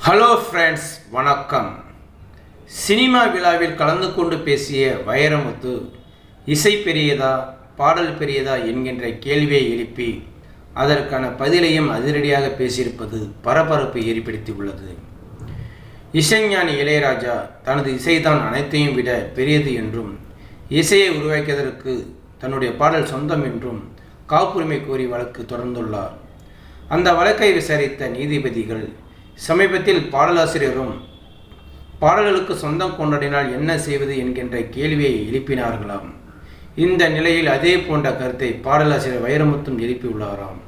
Hello friends, வணக்கம். Cinema விழாவில் கலந்து கொண்டு பேசிய வைரமுத்து இசை பெரியதா பாடல் பெரியதா என்கின்ற கேள்வியை எழுப்பி அதற்கான பதிலையும் அதிரடியாக பேசியிருப்பது பரபரப்பை ஏற்படுத்தியுள்ளது. இசைஞானி இளையராஜா தனது இசைதான் அனைத்தையும் விட பெரியது என்றும் இசையை உருவாக்கியதற்கு தன்னுடைய பாடல் சொந்தம் என்றும் காப்புரிமை கோரி வழக்கு தொடர்ந்துள்ளார். அந்த வழக்கை விசாரித்த நீதிபதிகள் சமீபத்தில் பாடலாசிரியரும் பாடல்களுக்கு சொந்தம் கொண்டாடினால் என்ன செய்வது என்கின்ற கேள்வியை எழுப்பினார்களாம். இந்த நிலையில் அதே போன்ற கருத்தை பாடலாசிரியர் வைரமுத்தும் எழுப்பியுள்ளாராம்.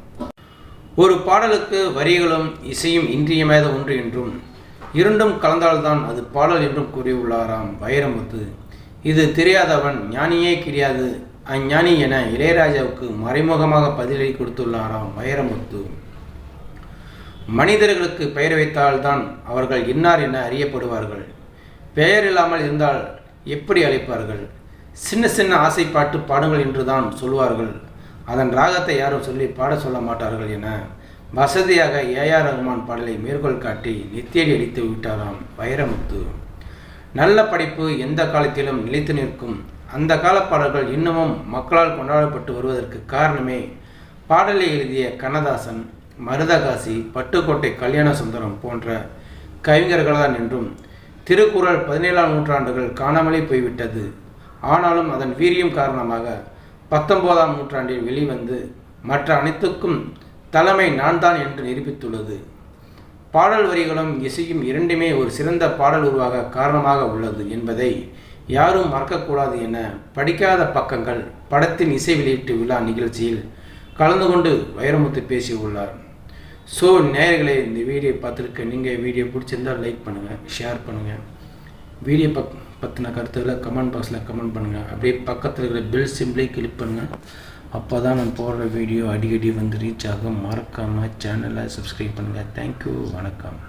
ஒரு பாடலுக்கு வரிகளும் இசையும் இன்றியமையாத ஒன்று என்றும் இரண்டும் கலந்தால்தான் அது பாடல் என்றும் கூறியுள்ளாராம் வைரமுத்து. இது தெரியாதவன் ஞானியே கிடையாது அஞ்ஞானி என இளையராஜாவுக்கு மறைமுகமாக பதிலடி கொடுத்துள்ளாராம் வைரமுத்து. மனிதர்களுக்கு பெயர் வைத்தால்தான் அவர்கள் இன்னார் என அறியப்படுவார்கள். பெயர் இல்லாமல் இருந்தால் எப்படி அழைப்பார்கள்? சின்ன சின்ன ஆசைப்பாட்டு பாடுங்கள் என்றுதான் சொல்வார்கள். அதன் ராகத்தை யாரும் சொல்லி பாட சொல்ல மாட்டார்கள் என வசதியாக ஏஆர் ரஹ்மான் பாடலை மேற்கோள் காட்டி நெத்தியடி அடித்து விட்டாராம் வைரமுத்து. நல்ல படைப்பு எந்த காலத்திலும் நிலைத்து நிற்கும். அந்த கால பாடல்கள் இன்னமும் மக்களால் கொண்டாடப்பட்டு வருவதற்கு காரணமே பாடலை எழுதிய கண்ணதாசன், மருதகாசி, பட்டுக்கோட்டை கல்யாண சுந்தரம் போன்ற கவிஞர்கள்தான் என்றும் திருக்குறள் 17ஆம் நூற்றாண்டுகள் காணாமலே போய்விட்டது. ஆனாலும் அதன் வீரியம் காரணமாக 19ஆம் நூற்றாண்டில் வெளிவந்து மற்ற அனைத்துக்கும் தலைமை நான் தான் என்று நிரூபித்துள்ளது. பாடல் வரிகளும் இசையும் இரண்டுமே ஒரு சிறந்த பாடல் உருவாக காரணமாக உள்ளது என்பதை யாரும் மறக்கக்கூடாது என படிக்காத பக்கங்கள் படத்தின் இசை வெளியீட்டு விழா நிகழ்ச்சியில் கலந்து கொண்டு வைரமுத்து பேசியுள்ளார். ஸோ நேயர்களே, இந்த வீடியோ பார்த்துருக்க நீங்கள் வீடியோ பிடிச்சிருந்தால் லைக் பண்ணுங்கள், ஷேர் பண்ணுங்கள். வீடியோ பற்றின கருத்துக்களை கமெண்ட் பாக்ஸில் கமெண்ட் பண்ணுங்கள். அப்படியே பக்கத்தில் இருக்கிற பெல் சிம்பிளை கிளிக் பண்ணுங்கள். அப்போ தான் நான் போடுற வீடியோ அடிக்கடி வந்து ரீச் ஆகும். மறக்காமல் சேனலை சப்ஸ்கிரைப் பண்ணுங்கள். தேங்க்யூ, வணக்கம்.